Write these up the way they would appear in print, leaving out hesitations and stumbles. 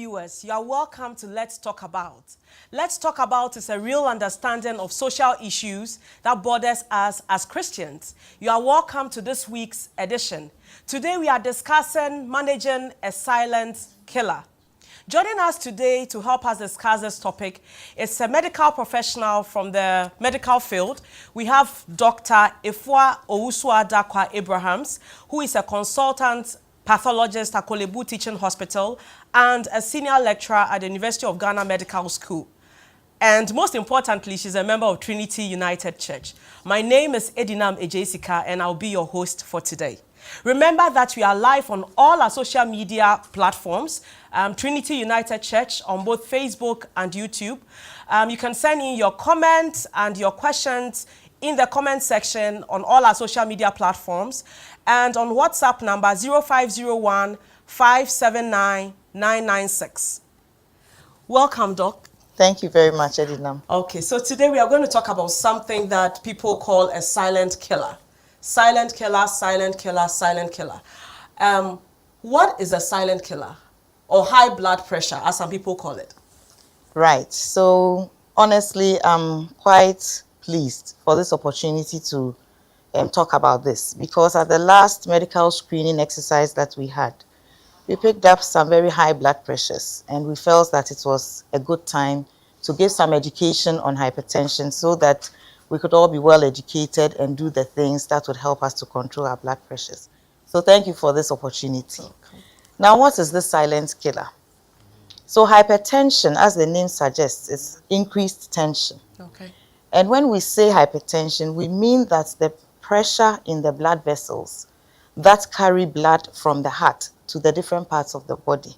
viewers, you are welcome to Let's Talk About. Let's Talk About is a real understanding of social issues that borders us as Christians. You are welcome to this week's edition. Today we are discussing managing a silent killer. Joining us today to help us discuss this topic is a medical professional from the medical field. We have Dr. Efua Owusu-Adakwa Abrahams, who is a consultant pathologist at Korle Bu Teaching Hospital and a senior lecturer at the University of Ghana Medical School. And most importantly, she's a member of Trinity United Church. My name is Edinam Ejesika, and I'll be your host for today. Remember that we are live on all our social media platforms, Trinity United Church on both Facebook and YouTube. You can send in your comments and your questions in the comment section on all our social media platforms and on WhatsApp number 0501 579 996. Welcome, Doc. Thank you very much, Edinam. Okay, so today we are going to talk about something that people call a silent killer. Silent killer, silent killer, silent killer. What is a silent killer? Or high blood pressure, as some people call it? Right. So, honestly, I'm quite pleased for this opportunity to talk about this, because at the last medical screening exercise that we had, we picked up some very high blood pressures, and we felt that it was a good time to give some education on hypertension so that we could all be well educated and do the things that would help us to control our blood pressures. So thank you for this opportunity. Okay. Now, what is the silent killer? So hypertension, as the name suggests, is increased tension. Okay. And when we say hypertension, we mean that the pressure in the blood vessels that carry blood from the heart to the different parts of the body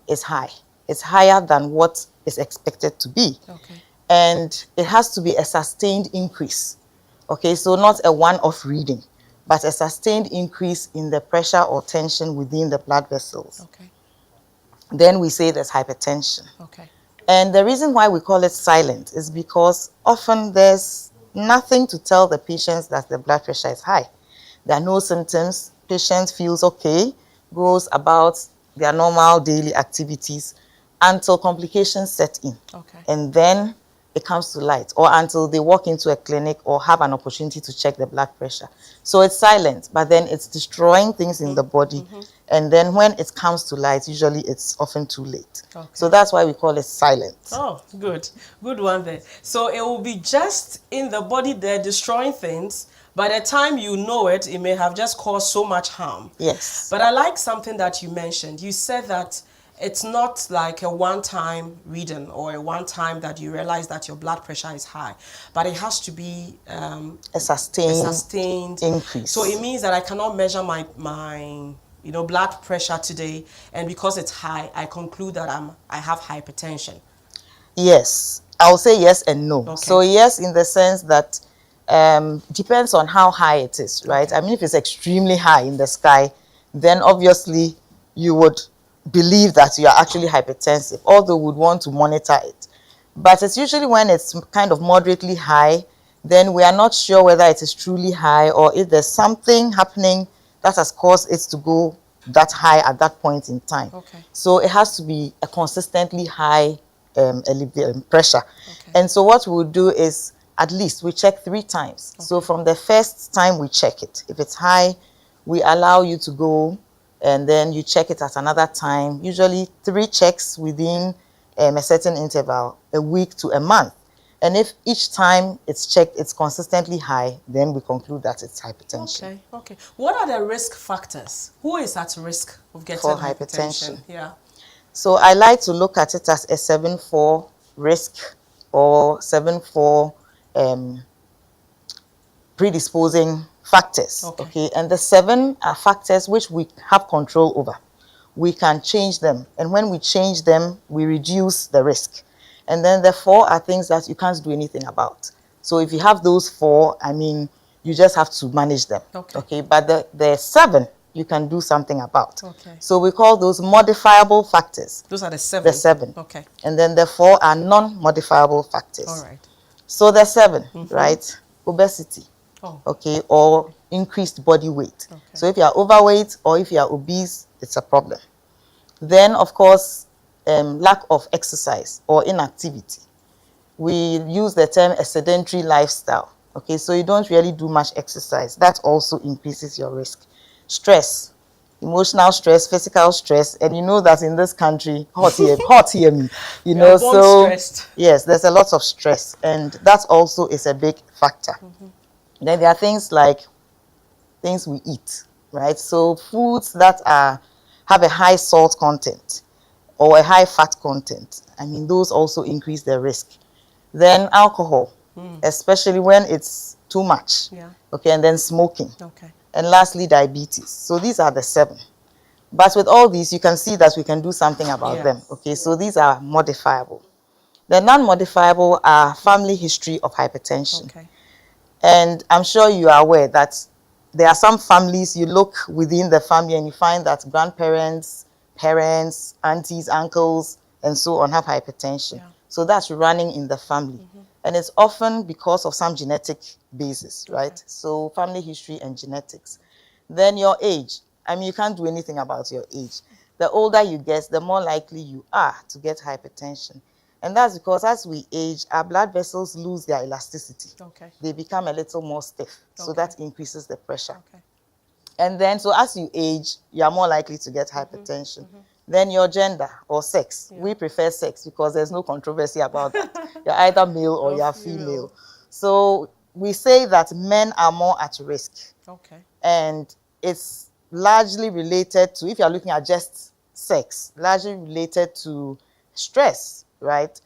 is high. It's higher than what is expected to be. Okay. And it has to be a sustained increase. Okay, so not a one-off reading, but a sustained increase in the pressure or tension within the blood vessels. Okay. Then we say there's hypertension. Okay. And the reason why we call it silent is because often there's nothing to tell the patients that the blood pressure is high. There are no symptoms. Patient feels okay, goes about their normal daily activities until complications set in. Okay. And then it comes to light, or until they walk into a clinic or have an opportunity to check the blood pressure. So it's silent, but then it's destroying things in the body. And then when it comes to light, usually it's often too late. Okay. So that's why we call it silent. Oh, good. Good one there. So it will be just in the body there destroying things. By the time you know it, it may have just caused so much harm. Yes. But I like something that you mentioned. You said that it's not like a one-time reading or a one-time that you realize that your blood pressure is high, but it has to be a sustained increase. So it means that I cannot measure my blood pressure today, and because it's high, I conclude that I have hypertension. Yes, I'll say yes and no. Okay. So yes, in the sense that depends on how high it is, right? Okay. I mean, if it's extremely high in the sky, then obviously you would believe that you are actually hypertensive, although would want to monitor it. But it's usually when it's kind of moderately high, then we are not sure whether it is truly high or if there's something happening that has caused it to go that high at that point in time. Okay. So it has to be a consistently high pressure. Okay. And so what we'll do is at least we check 3 times. Okay. So from the first time we check it, if it's high, we allow you to go and then you check it at another time, usually 3 checks within a certain interval, a week to a month. And if each time it's checked, it's consistently high, then we conclude that it's hypertension. Okay, okay. What are the risk factors? Who is at risk of getting For hypertension? hypertension. Yeah. So I like to look at it as a 7-4 risk or 7-4 predisposing factors. Okay. And the 7 are factors which we have control over. We can change them, and when we change them, we reduce the risk. And then the 4 are things that you can't do anything about. So if you have those 4, I mean, you just have to manage them. Okay. But the 7 you can do something about. Okay. So we call those modifiable factors. Those are the 7. The 7. Okay. And then the 4 are non-modifiable factors. All right. So the 7, right? Obesity. Oh. Okay, or increased body weight. Okay. So if you are overweight or if you are obese, it's a problem. Then, of course, lack of exercise or inactivity. We use the term a sedentary lifestyle. Okay, so you don't really do much exercise. That also increases your risk. Stress, emotional stress, physical stress, and you know that in this country, hot hear me, you We are know, born so stressed. yes, there's a lot of stress, and that also is a big factor. Then there are things like things we eat, right? So foods that have a high salt content or a high fat content, I mean, those also increase the risk. Then alcohol, especially when it's too much. Yeah. Okay, and then smoking. Okay. And lastly, diabetes. So these are the 7. But with all these, you can see that we can do something about them. Okay, so these are modifiable. The non-modifiable are family history of hypertension. Okay. And I'm sure you are aware that there are some families, you look within the family and you find that grandparents, parents, aunties, uncles, and so on have hypertension. Yeah. So that's running in the family. And it's often because of some genetic basis, right? Okay. So family history and genetics. Then your age. I mean, you can't do anything about your age. The older you get, the more likely you are to get hypertension. And that's because as we age, our blood vessels lose their elasticity. Okay. They become a little more stiff. So Okay. that increases the pressure. Okay. And then, so as you age, you are more likely to get hypertension. Then your gender or sex. Yeah. We prefer sex because there's no controversy about that. You're either male or you're female. So we say that men are more at risk. Okay. And it's largely related to, if you're looking at just sex, largely related to stress, right?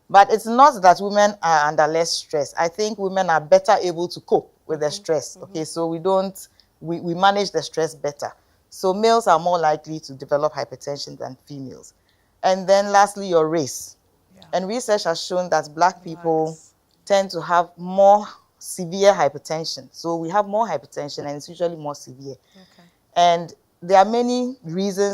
But it's not that women are under less stress. I think women are better able to cope with the stress. Okay, so we manage the stress better. So males are more likely to develop hypertension than females. And then lastly, your race. Yeah. And research has shown that black people tend to have more severe hypertension. So we have more hypertension and it's usually more severe. Okay. And there are many reasons